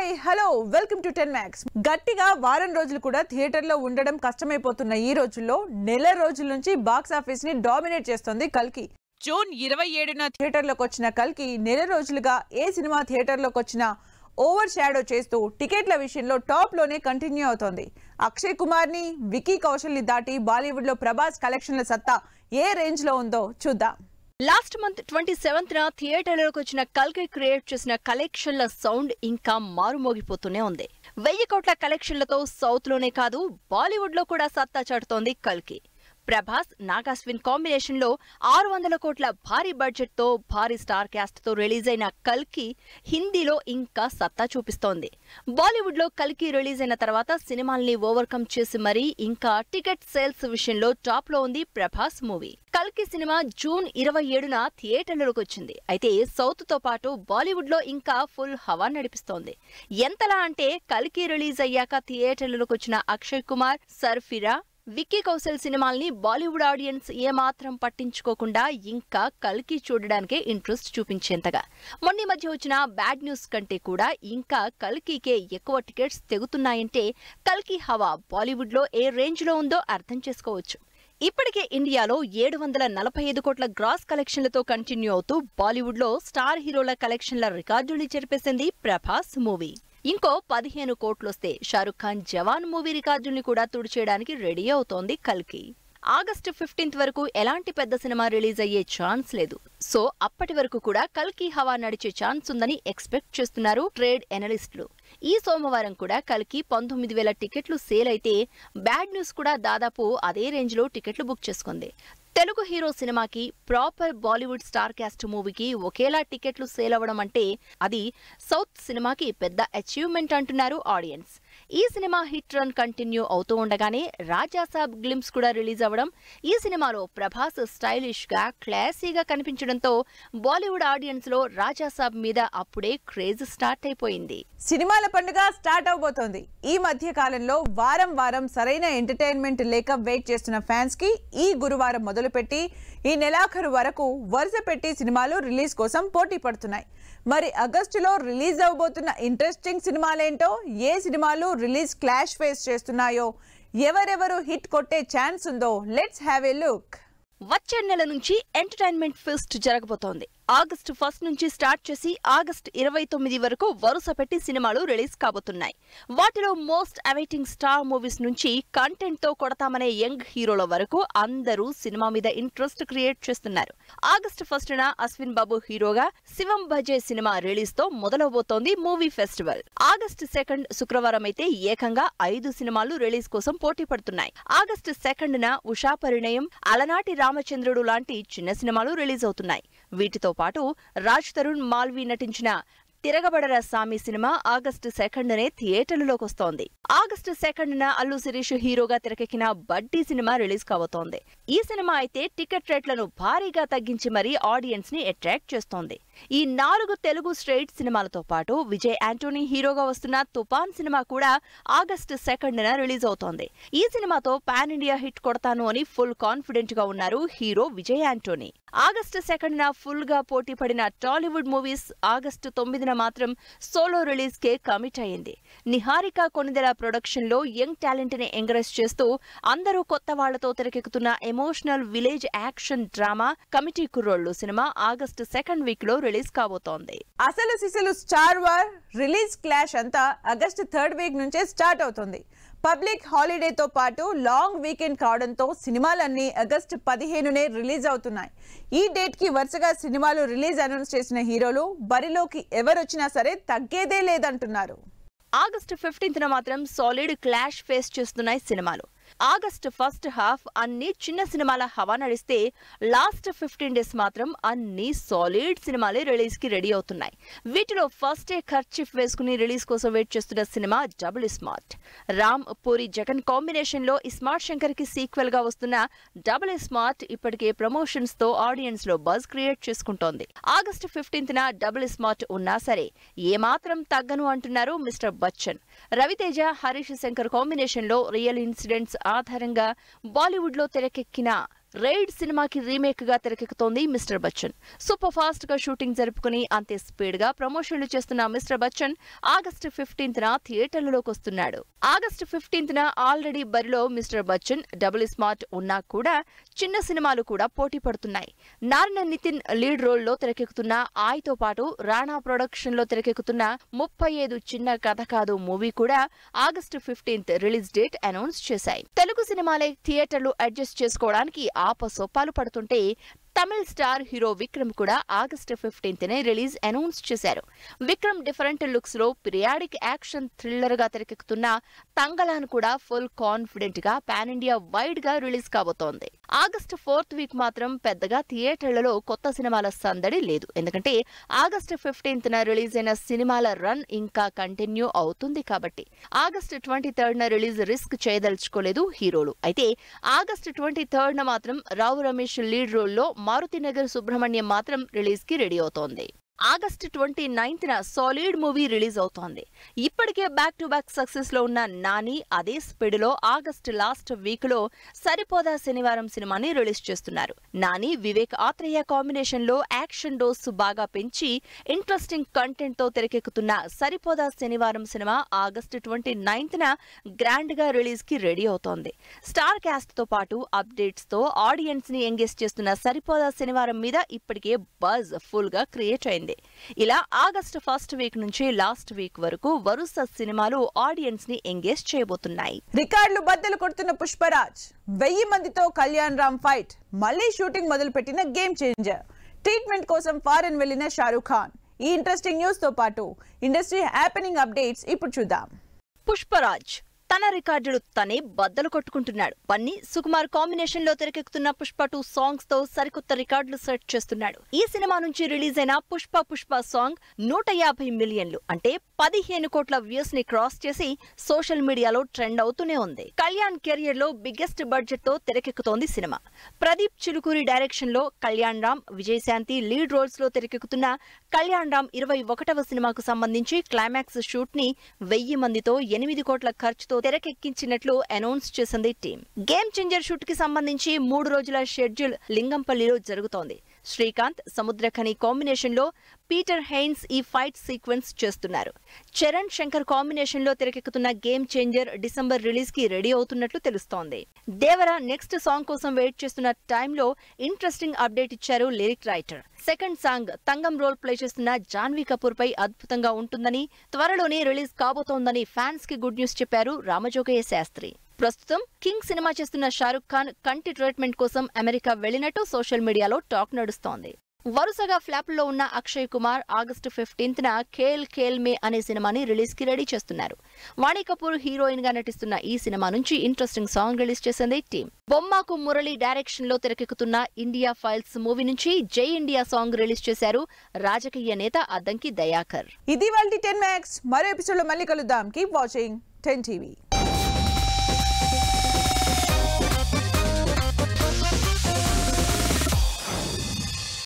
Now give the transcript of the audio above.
Hi hello welcome to 10 Max. గట్టిగా వారం రోజులు కూడా థియేటర్లో ఉండడం కష్టమైపోతున్న ఈ రోజుల్లో నెల రోజుల నుంచి బాక్స్ ఆఫీస్ ని డామినేట్ చేస్తోంది కల్కి. జూన్ 27న థియేటర్లోకి వచ్చిన కల్కి నెల రోజులుగా ఏ సినిమా థియేటర్లోకి వచ్చినా ఓవర్ షాడో చేస్తూ టికెట్ల విషయంలో టాప్ లోనే కంటిన్యూ అవుతోంది. అక్షయ్ కుమార్ ని, వికీ కౌశల్ ని దాటి బాలీవుడ్ లో ప్రభాస్ కలెక్షన్ల సత్తా ఏ రేంజ్ లో ఉందో చూద్దాం. లాస్ట్ మంత్ 27న థియేటర్లోకి వచ్చిన కల్కి క్రియేట్ చేసిన కలెక్షన్ల సౌండ్ ఇంకా మారుమోగిపోతూనే ఉంది. 1000 కోట్ల కలెక్షన్లతో సౌత్ లోనే కాదు బాలీవుడ్ లో కూడా సత్తా చాటుతోంది కల్కి. ప్రభాస్, నాగాశ్విన్ కాంబినేషన్ లో 600 కోట్ల భారీ బడ్జెట్ తో భారీ స్టార్ క్యాస్ట్ తో రిలీజ్ అయిన కల్కి హిందీలో ఇంకా సత్తా చూపిస్తోంది. బాలీవుడ్ లో కల్కి రిలీజ్ అయిన తర్వాత సినిమాల్ని ఓవర్కమ్ చేసి మరీ ఇంకా టికెట్ సేల్స్ విషయంలో టాప్ లో ఉంది ప్రభాస్ మూవీ. కల్కి సినిమా జూన్ 27న థియేటర్లోకి వచ్చింది. అయితే సౌత్ తో పాటు బాలీవుడ్ లో ఇంకా ఫుల్ హవా నడిపిస్తోంది. ఎంతలా అంటే కల్కి రిలీజ్ అయ్యాక థియేటర్లోకి వచ్చిన అక్షయ్ కుమార్, సర్ఫిరా, విక్కీ కౌశల్ సినిమాల్ని బాలీవుడ్ ఆడియన్స్ ఏమాత్రం పట్టించుకోకుండా ఇంకా కల్కి చూడడానికే ఇంట్రెస్ట్ చూపించేంతగా. మొన్న మధ్య వచ్చిన బ్యాడ్ న్యూస్ కంటే కూడా ఇంకా కల్కీకే ఎక్కువ టికెట్స్ తెగుతున్నాయంటే కల్కి హవా బాలీవుడ్ లో ఏ రేంజ్ లో ఉందో అర్థం చేసుకోవచ్చు. ఇప్పటికే ఇండియాలో 745 కోట్ల గ్రాస్ కలెక్షన్లతో కంటిన్యూ అవుతూ బాలీవుడ్ లో స్టార్ హీరోల కలెక్షన్ల రికార్డుల్ని చెరిపేసింది ప్రభాస్ మూవీ. ఇంకో 15 కోట్లొస్తే షారుఖ్ ఖాన్ జవాన్ మూవీ రికార్డుల్ని కూడా తుడిచేయడానికి రెడీ అవుతోంది కల్కి. ఆగస్టు 15 వరకు ఎలాంటి పెద్ద సినిమా రిలీజ్ అయ్యే ఛాన్స్ లేదు. సో అప్పటి వరకు కూడా కల్కి హవా నడిచే ఛాన్స్ ఉందని ఎక్స్పెక్ట్ చేస్తున్నారు ట్రేడ్ ఎనలిస్టులు. ఈ సోమవారం కూడా కల్కి 19,000 టికెట్లు సేల్ అయితే బ్యాడ్ న్యూస్ కూడా దాదాపు అదే రేంజ్ లో టికెట్లు బుక్ చేసుకుంది. తెలుగు హీరో సినిమాకి, ప్రాపర్ బాలీవుడ్ స్టార్ క్యాస్ట్ మూవీకి ఒకేలా టికెట్లు సేల్ అవ్వడం అంటే అది సౌత్ సినిమాకి పెద్ద అచీవ్మెంట్ అంటున్నారు ఆడియన్స్. ఈ సినిమా హిట్ రన్ కంటిన్యూ అవుతూ ఉండగానే రాజాసాబ్ గ్లింప్స్ కూడా రిలీజ్ అవ్వడం, ఈ సినిమాలో ప్రభాస్ స్టైలిష్ గా క్లాసీగా కనిపించడంతో బాలీవుడ్ ఆడియన్స్ లో రాజాసాబ్ మీద అప్పుడే క్రేజ్ స్టార్ట్ అయిపోయింది. సినిమాల పండుగ స్టార్ట్ అవబోతోంది. ఈ మధ్య కాలంలో వారం వారం సరైన ఎంటర్టైన్మెంట్ లేక వెయిట్ చేస్తున్న ఫ్యాన్స్ కి ఈ గురువారం మొదలుపెట్టి ఈ నెలాఖరు వరకు వరుస పెట్టి సినిమాలు రిలీజ్ కోసం పోటీ పడుతున్నాయి. మరి ఆగస్టులో రిలీజ్ అవబోతున్న ఇంట్రెస్టింగ్ సినిమాలేంటో, ఏ సినిమాలు రిలీజ్ క్లాష్ ఫేస్ చేస్తున్నాయో, ఎవరెవరు హిట్ కొట్టే ఛాన్స్ ఉందో లెట్స్ హ్యావ్ ఏ లుక్. వచ్చే నెల నుంచి ఎంటర్టైన్మెంట్ ఫెస్ట్ జరగబోతోంది. ఆగస్టు 1 నుంచి స్టార్ట్ చేసి ఆగస్టు 29 వరకు వరుస పెట్టి సినిమాలు రిలీజ్ కాబోతున్నాయి. వాటిలో మోస్ట్ అవైటింగ్ స్టార్ మూవీస్ నుంచి కంటెంట్ తో కొడతామనే యంగ్ హీరోల వరకు అందరూ సినిమా మీద ఇంట్రెస్ట్ క్రియేట్ చేస్తున్నారు. ఆగస్టు 1న అశ్విన్ బాబు హీరోగా శివం భజే సినిమా రిలీజ్ తో మొదలవబోతోంది మూవీ ఫెస్టివల్. ఆగస్టు 2 శుక్రవారం అయితే ఏకంగా 5 సినిమాలు రిలీజ్ కోసం పోటీ పడుతున్నాయి. ఆగస్టు 2న ఉషా పరిణయం, అలనాటి రామచంద్రుడు లాంటి చిన్న సినిమాలు రిలీజ్ అవుతున్నాయి. వీటితో పాటు రాజ్ తరుణ్, మాల్వి నటించిన తిరగబడర సామి సినిమా ఆగస్టు 2నే థియేటర్లలోకి వస్తోంది. ఆగస్టు 2న అల్లు శిరీష్ హీరోగా తెరకెక్కిన బడ్డీ సినిమా రిలీజ్ కాబోతోంది. ఈ సినిమా అయితే టికెట్ రేట్లను భారీగా తగ్గించి మరీ ఆడియన్స్ ని అట్రాక్ట్ చేస్తోంది. ఈ 4 తెలుగు స్ట్రైట్ సినిమాలతో పాటు విజయ్ యాంటోనీ హీరోగా వస్తున్న తుఫాన్ సినిమా కూడా ఆగస్టు 2న రిలీజ్ అవుతోంది. ఈ సినిమాతో పాన్ ఇండియా హిట్ కొడతాను అని ఫుల్ కాన్ఫిడెంట్ గా ఉన్నారు హీరో విజయ్ యాంటోనీ. ఆగస్టు 2న ఫుల్ గా పోటీ పడిన టాలీవుడ్ మూవీస్ ఆగస్టు 9న మాత్రం సోలో రిలీజ్ కే కమిట్ అయింది. నిహారిక కొనిదెల ప్రొడక్షన్ లో యంగ్ టాలెంట్ ని ఎంకరేజ్ చేస్తూ అందరూ కొత్త వాళ్లతో తెరకెక్కుతున్న emotional village action drama committee Kurrollu cinema August 2nd week లో రిలీజ్ కాబోతోంది. అసలు సిసలు స్టార్ వార్ రిలీజ్ క్లాష్ అంతా ఆగస్టు 3rd వీక్ నుంచే స్టార్ట్ అవుతుంది. పబ్లిక్ హాలిడేతో పాటు లాంగ్ వీకెండ్ కావడంతో సినిమాలన్నీ ఆగస్టు 15నే రిలీజ్ అవుతున్నాయి. ఈ డేట్ కి వరుసగా సినిమాలు రిలీజ్ అనౌన్స్ చేసిన హీరోలు బరిలోకి ఎవరొచ్చినా సరే తగ్గేదే లేదంటున్నారు. ఆగస్టు 15న మాత్రం సాలిడ్ క్లాష్ ఫేస్ చేస్తున్నాయి సినిమాలు. ఆగస్టు ఫస్ట్ హాఫ్ అన్ని చిన్న సినిమాల హవా నడిస్తే లాస్ట్ 15 డేస్ మాత్రం అన్ని సాలిడ్ సినిమాలే రిలీజ్ కి రెడీ అవుతున్నాయి. వీటిలో ఫస్ట్ డే ఖర్చీఫ్ వేసుకుని రిలీజ్ కోసం వెయిట్ చేస్తున్న cinema double smart. Ram, puri, Jagan combination లో స్మార్ట్ శంకర్ కి సీక్వెల్ గా వస్తున్న డబుల్ స్మార్ట్ ఇప్పటికే ప్రమోషన్స్ తో ఆడియన్స్ లో బజ్ క్రియేట్ చేసుకుంటోంది. ఆగస్టు 15న డబుల్ స్మార్ట్ ఉన్నా సరే ఏమాత్రం తగ్గను అంటున్నారు మిస్టర్ బచ్చన్. రవితేజ, హరీష్ శంకర్ కాంబినేషన్ లో రియల్ ఇన్సిడెంట్స్ ఆధారంగా బాలీవుడ్ లో తెరకెక్కిన రైడ్ సినిమాకి రీమేక్ గా తెరకెక్కుతోంది మిస్టర్ బచ్చన్. సూపర్ ఫాస్ట్ గా షూటింగ్ జరుపుకుని అంతే స్పీడ్ గా ప్రమోషన్లు చేస్తున్న మిస్టర్ బచ్చన్ ఆగస్టు 15న థియేటర్లలోకి వస్తున్నాడు. ఆగస్టు 15న ఆల్రెడీ బరిలో మిస్టర్ బచ్చన్, డబుల్ స్మార్ట్ ఉన్నా కూడా చిన్న సినిమాలు కూడా పోటీ పడుతున్నాయి. నారాయణ నితిన్ లీడ్ రోల్ లో తెరకెక్కుతున్న ఆయతో పాటు రాణా ప్రొడక్షన్ లో తెరకెక్కుతున్న 35 చిన్న కథ కాదు మూవీ కూడా August 15th release date announce చేశాయి. తెలుగు సినిమాలే థియేటర్లు అడ్జస్ట్ చేసుకోవడానికి ఆపసొప్పాలు పడుతుంటే తమిళ్ స్టార్ హీరో విక్రమ్ కూడా ఆగస్టు 15నే రిలీజ్ అనౌన్స్ చేశారు. విక్రమ్ డిఫరెంట్ లుక్స్ లో పీరియాడిక్ యాక్షన్ థ్రిల్లర్ గా తెరకెక్కుతున్న తంగలాన్ కూడా ఫుల్ కాన్ఫిడెంట్ గా పాన్ ఇండియా వైడ్ గా రిలీజ్ కాబోతోంది. ఆగస్టు 4th వీక్ మాత్రం పెద్దగా థియేటర్లలో కొత్త సినిమాల సందడి లేదు. ఎందుకంటే ఆగస్టు 15న రిలీజ్ అయిన సినిమాల రన్ ఇంకా కంటిన్యూ అవుతుంది కాబట్టి ఆగస్టు 23న రిలీజ్ రిస్క్ చేయదలుచుకోలేదు హీరోలు. అయితే ఆగస్టు 23న మాత్రం రావు రమేష్ లీడ్ రోల్లో మారుతినగర్ సుబ్రహ్మణ్యం మాత్రం రిలీజ్ కి రెడీ అవుతోంది. ఆగస్టు 29న సాలిడ్ మూవీ రిలీజ్ అవుతోంది. ఇప్పటికే బ్యాక్ టు బ్యాక్ సక్సెస్ లో ఉన్న నాని అదే స్పీడ్ లో ఆగస్టు లాస్ట్ వీక్ లో సరిపోదా శనివారం సినిమాని రిలీజ్ చేస్తున్నారు. నాని, వివేక్ ఆత్రేయ కాంబినేషన్ లో యాక్షన్ డోస్ బాగా పెంచి ఇంట్రెస్టింగ్ కంటెంట్ తో తెరకెక్కుతున్న సరిపోదా శనివారం సినిమా ఆగస్టు 29న గ్రాండ్ గా రిలీజ్ కి రెడీ అవుతోంది. స్టార్ కాస్ట్ తో పాటు అప్డేట్స్ తో ఆడియన్స్ ని ఎంగేజ్ చేస్తున్న సరిపోదా శనివారం మీద ఇప్పటికే బజ్ ఫుల్ గా క్రియేట్ అయింది. ఇలా ఆగస్టు 1st వీక్ నుంచి లాస్ట్ వీక్ వరకు వరుస సినిమాలు ఆడియన్స్ ని ఎంగేజ్ చేయబోతున్నాయి. రికార్డులు బద్దలు కొడుతున్న పుష్పరాజ్, 1000 మందితో కళ్యాణ్ రామ్ ఫైట్, మళ్లీ షూటింగ్ మొదలుపెట్టిన గేమ్ చేంజర్, ట్రీట్మెంట్ కోసం ఫారెన్ వెళ్లిన షారూక్ ఖాన్. ఈ ఇంట్రెస్టింగ్ న్యూస్ తో పాటు ఇండస్ట్రీ హ్యాపెనింగ్ అప్డేట్స్ ఇప్పుడు చూద్దాం. పుష్పరాజ్ తన రికార్డులు తనే బద్దలు కొట్టుకుంటున్నాడు. బన్నీ, సుకుమార్ కాంబినేషన్ లో తెరకెక్కుతున్న పుష్ప 2 సాంగ్స్ తో సరికొత్త రికార్డులు సెట్ చేస్తున్నాడు. ఈ సినిమా నుంచి రిలీజ్ అయిన పుష్ప సాంగ్ 150 మిలియన్లు అంటే 15 కోట్ల వ్యూస్ ని క్రాస్ చేసి సోషల్ మీడియాలో ట్రెండ్ అవుతూనే ఉంది. కళ్యాణ్ కెరియర్ లో బిగ్గెస్ట్ బడ్జెట్ తో తెరకెక్కుతోంది సినిమా. ప్రదీప్ చిలుకూరి డైరెక్షన్ లో కళ్యాణ్ రామ్, విజయశాంతి లీడ్ రోల్స్ లో తెరకెక్కుతున్న కళ్యాణ్ రామ్ 21వ సినిమాకు సంబంధించి క్లైమాక్స్ షూట్ ని 1000 మందితో 8 కోట్ల ఖర్చుతో తెరకెక్కించినట్లు అనౌన్స్ చేసింది టీం. గేమ్ చేంజర్ షూట్ కి సంబంధించి 3 రోజుల షెడ్యూల్ లింగంపల్లిలో జరుగుతోంది. శ్రీకాంత్, సముద్రఖని కాంబినేషన్ లో పీటర్ హెయిన్స్ ఈ ఫైట్ సీక్వెన్స్ చేస్తున్నారు. చరణ్ శంకర్ కాంబినేషన్ లో తెరకెక్కుతున్న గేమ్ చేంజర్ డిసెంబర్ రిలీజ్ కి రెడీ అవుతున్నట్లు తెలుస్తోంది. దేవర నెక్స్ట్ సాంగ్ కోసం వెయిట్ చేస్తున్న టైంలో ఇంట్రెస్టింగ్ అప్డేట్ ఇచ్చారు lyric writer. Second song Thangam role play చేస్తున్న జాన్వీ కపూర్ పై అద్భుతంగా ఉంటుందని, త్వరలోనే రిలీజ్ కాబోతోందని ఫ్యాన్స్ కి గుడ్ న్యూస్ చెప్పారు రామజోగయ్య శాస్త్రి. ప్రస్తుతం కింగ్ సినిమా చేస్తున్న షారూక్ ఖాన్ కంటి ట్రీట్మెంట్ కోసం అమెరికా వెళ్లినట్టు సోషల్ మీడియాలో టాక్ నడుస్తోంది. వరుసగా ఫ్లాప్లో ఉన్న అక్షయ్ కుమార్ ఆగస్టు 15న ఖేల్ మే అనే సినిమాని రిలీజ్ కి రెడీ చేస్తున్నారు. వాణి కపూర్ హీరోయిన్ గా నటిస్తున్న ఈ సినిమా నుంచి ఇంట్రెస్టింగ్ సాంగ్ రిలీజ్ చేసింది టీం. బొమ్మాకు మురళి డైరెక్షన్ లో తెరకెక్కుతున్న ఇండియా ఫైల్స్ మూవీ నుంచి జై ఇండియా సాంగ్ రిలీజ్ చేశారు రాజకీయ నేత అద్దంకి దయాకర్. ఇది వాళ్ళ 10 Max. మరో ఎపిసోడ్ లో మళ్ళీ కలుద్దాం. Keep watching 10 TV.